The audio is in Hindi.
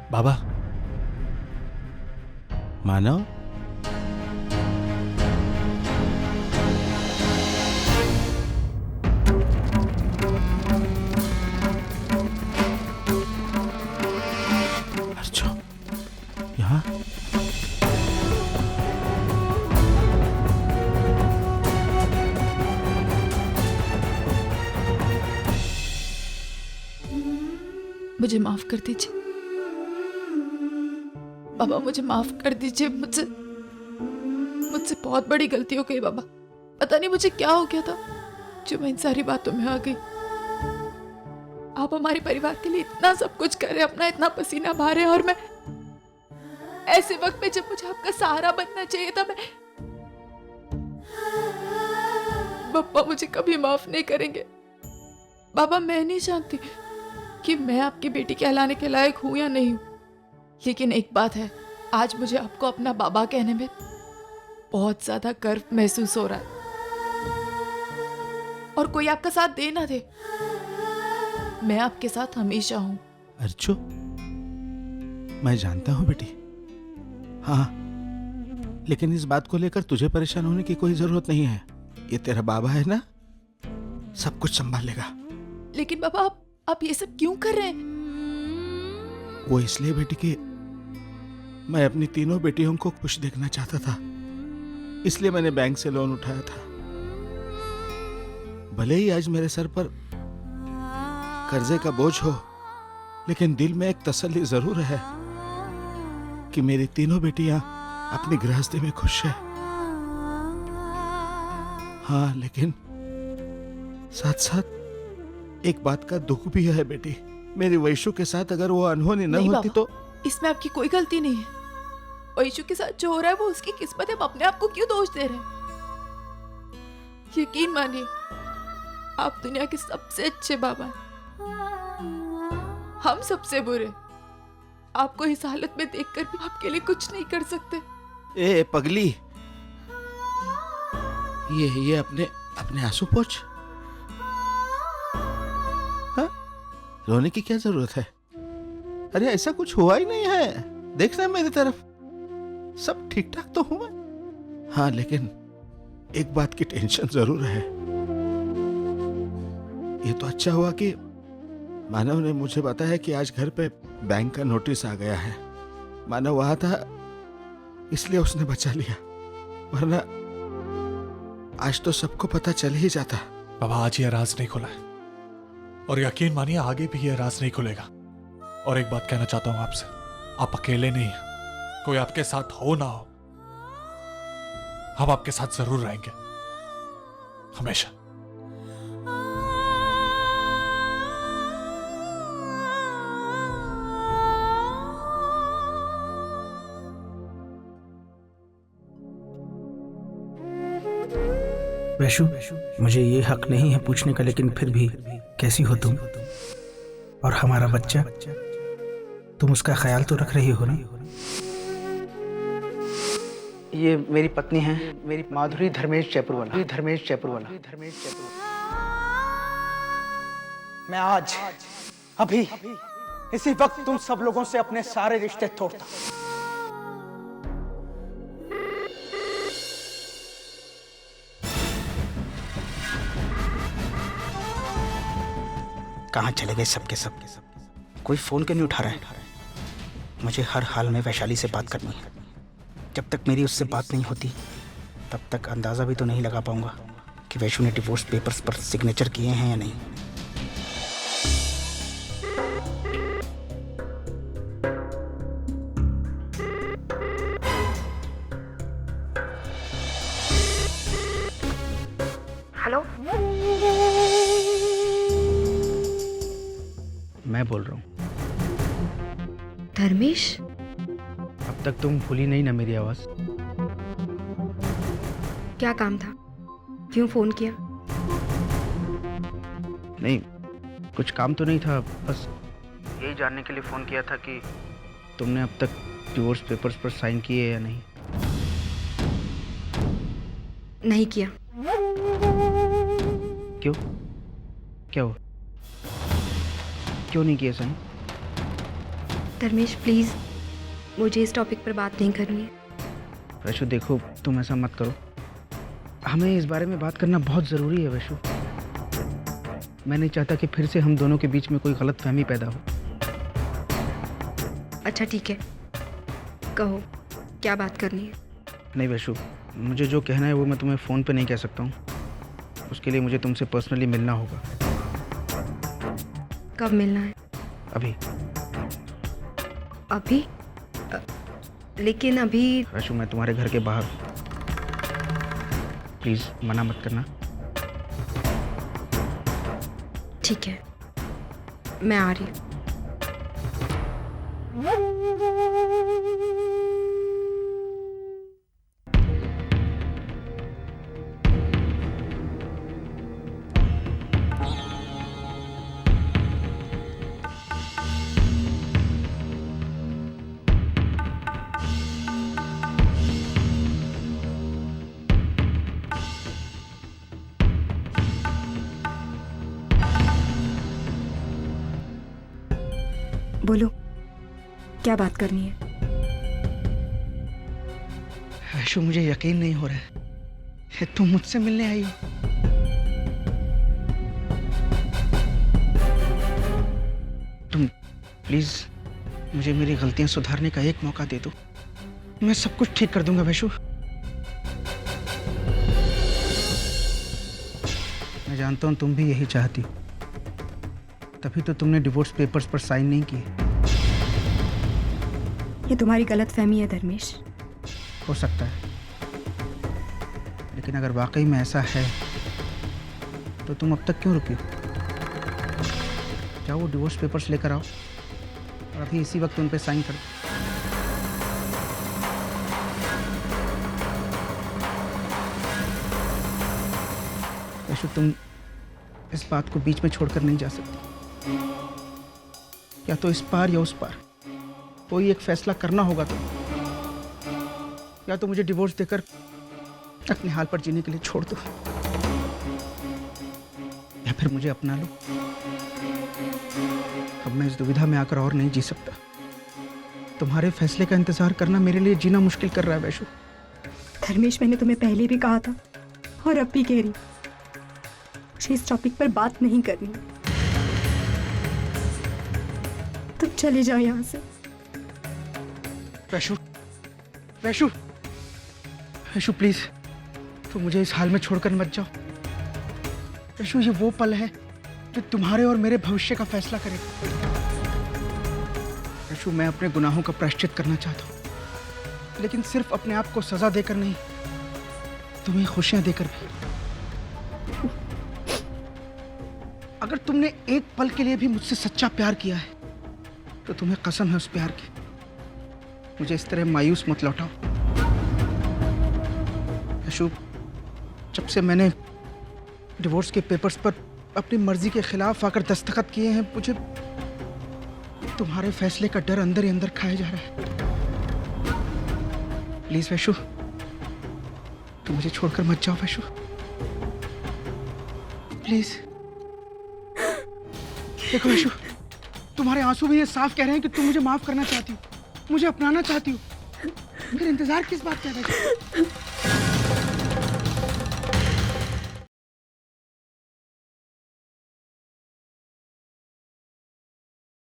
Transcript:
बाबा, मानव, अर्जुन, यहाँ मुझे माफ कर दीजिए बाबा, मुझे माफ कर दीजिए। मुझसे बहुत बड़ी गलती हो गई बाबा। पता नहीं मुझे क्या हो गया था जो मैं इन सारी बातों में आ गई। आप हमारे परिवार के लिए इतना सब कुछ कर रहे हैं, अपना इतना पसीना बहा रहे हैं, और मैं ऐसे वक्त में जब मुझे आपका सहारा बनना चाहिए था, मैं पापा मुझे कभी माफ नहीं करेंगे। बाबा, मैं नहीं जानती कि मैं आपकी बेटी कहलाने के लायक हूं या नहीं हूं, लेकिन एक बात है, आज मुझे आपको अपना बाबा कहने में बहुत ज्यादा गर्व महसूस हो रहा है। और कोई आपका साथ दे ना दे, मैं आपके साथ हमेशा हूं। अर्जुन, मैं जानता हूं बेटी, हाँ, लेकिन इस बात को लेकर तुझे परेशान होने की कोई जरूरत नहीं है। ये तेरा बाबा है ना, सब कुछ संभाल लेगा। लेकिन बाबा, आप ये सब क्यों कर रहे हैं? वो इसलिए बेटी कि मैं अपनी तीनों बेटियों को खुश देखना चाहता था, इसलिए मैंने बैंक से लोन उठाया था। भले ही आज मेरे सर पर कर्जे का बोझ हो, लेकिन दिल में एक तसल्ली जरूर है कि मेरी तीनों बेटियां अपनी गृहस्थी में खुश है। हाँ, लेकिन साथ साथ एक बात का दुख भी है बेटी, मेरी वैशु के साथ अगर वो अनहोनी न होती तो। इसमें आपकी कोई गलती नहीं है। वैशु के साथ जो हो रहा है वो उसकी किस्मत है। आप अपने आप को क्यों दोष दे रहे हैं? यकीन मानिए, आप दुनिया के सबसे अच्छे बाबा हैं। हम सबसे बुरे। आपको इस हालत में देखकर भी आपके लिए कुछ नहीं कर सकते। ए पगली, ये अपने आंसू पोंछ। हाँ, रोने की क्या जरूरत है? अरे ऐसा कुछ हुआ ही नहीं है, देखना मेरी तरफ, सब ठीक ठाक तो हूं मैं। हाँ, लेकिन एक बात की टेंशन जरूर है। ये तो अच्छा हुआ कि मानव ने मुझे बताया कि आज घर पे बैंक का नोटिस आ गया है। मानव वहां था, इसलिए उसने बचा लिया, वरना आज तो सबको पता चल ही जाता। बाबा, आज ये राज नहीं खुला है, और यकीन मानिए आगे भी ये राज नहीं खुलेगा। और एक बात कहना चाहता हूं आपसे, आप अकेले नहीं हैं। कोई आपके साथ हो ना हो, हम आपके साथ जरूर रहेंगे, हमेशा। वैशु, मुझे ये हक नहीं है पूछने का, लेकिन फिर भी कैसी हो तुम? और हमारा बच्चा, तुम उसका ख्याल तो रख रही हो ना? ये मेरी पत्नी है, मेरी माधुरी धर्मेश जयपुरवाला। मैं आज अभी इसी वक्त तुम सब लोगों से अपने सारे रिश्ते तोड़ता। कहाँ चले गए सबके सब? कोई फोन क्यों नहीं उठा रहा है? मुझे हर हाल में वैशाली से बात करनी है। जब तक मेरी उससे बात नहीं होती, तब तक अंदाजा भी तो नहीं लगा पाऊंगा कि वैशु ने डिवोर्स पेपर्स पर सिग्नेचर किए हैं या नहीं। हेलो, मैं बोल रहा हूँ। धर्मेश, अब तक तुम भूली नहीं ना मेरी आवाज? क्या काम था? क्यों फोन किया? नहीं, कुछ काम तो नहीं था, बस यही जानने के लिए फोन किया था कि तुमने अब तक डिवोर्स पेपर्स पर साइन किए या नहीं। नहीं किया। क्यों? क्या हुआ? क्यों नहीं किया साइन? धर्मेश प्लीज़, मुझे इस टॉपिक पर बात नहीं करनी है। वैशु देखो, तुम ऐसा मत करो, हमें इस बारे में बात करना बहुत ज़रूरी है वैशु। मैं नहीं चाहता कि फिर से हम दोनों के बीच में कोई गलत फहमी पैदा हो। अच्छा ठीक है, कहो क्या बात करनी है। नहीं वैशु, मुझे जो कहना है वो मैं तुम्हें फ़ोन पे नहीं कह सकता हूँ। उसके लिए मुझे तुमसे पर्सनली मिलना होगा। कब मिलना है? अभी। अभी? लेकिन अभी वैशु मैं तुम्हारे घर के बाहर हूँ, प्लीज़ मना मत करना। ठीक है, मैं आ रही हूँ। बोलो, क्या बात करनी है? वैशु मुझे यकीन नहीं हो रहा है कि तुम मुझसे मिलने आई हो। तुम प्लीज मुझे मेरी गलतियां सुधारने का एक मौका दे दो, मैं सब कुछ ठीक कर दूंगा वैशु। मैं जानता हूं तुम भी यही चाहती हो, तभी तो तुमने डिवोर्स पेपर्स पर साइन नहीं किए। ये तुम्हारी गलतफहमी है धर्मेश। हो सकता है, लेकिन अगर वाकई में ऐसा है तो तुम अब तक क्यों रुकी हो? जाओ वो डिवोर्स पेपर्स लेकर आओ और अभी इसी वक्त उन पे साइन कर दो। वैसे तुम इस बात को बीच में छोड़कर नहीं जा सकती। या तो इस पार या उस पार कोई एक फैसला करना होगा तुम। या तो मुझे डिवोर्स देकर अपने हाल पर जीने के लिए छोड़ दो, या फिर मुझे अपना लो। अब मैं इस दुविधा में आकर और नहीं जी सकता। तुम्हारे फैसले का इंतजार करना मेरे लिए जीना मुश्किल कर रहा है वैशु। धर्मेश, मैंने तुम्हें पहले भी कहा था और अब भी कह रही, मुझे इस टॉपिक पर बात नहीं करनी। तुम चले जाओ यहाँ से। वैशु, वैशु, वैशु प्लीज, तुम मुझे इस हाल में छोड़कर मत जाओ। वैशु ये वो पल है जो तुम्हारे और मेरे भविष्य का फैसला करेगा। वैशु मैं अपने गुनाहों का प्रायश्चित करना चाहता हूँ, लेकिन सिर्फ अपने आप को सजा देकर नहीं, तुम्हें खुशियां देकर भी। अगर तुमने एक पल के लिए भी मुझसे सच्चा प्यार किया है तो तुम्हें कसम है उस प्यार की, मुझे इस तरह मायूस मत लौटाओ। वैशु, जब से मैंने डिवोर्स के पेपर्स पर अपनी मर्जी के खिलाफ आकर दस्तखत किए हैं, मुझे तुम्हारे फैसले का डर अंदर ही अंदर खाया जा रहा है। प्लीज वैशु, तुम मुझे छोड़कर मत जाओ वैशु, प्लीज। देखो वैशु, तुम्हारे आंसू भी ये साफ कह रहे हैं कि तुम मुझे माफ करना चाहती हो, मुझे अपनाना चाहती हो। फिर इंतजार किस बात का है वैशु?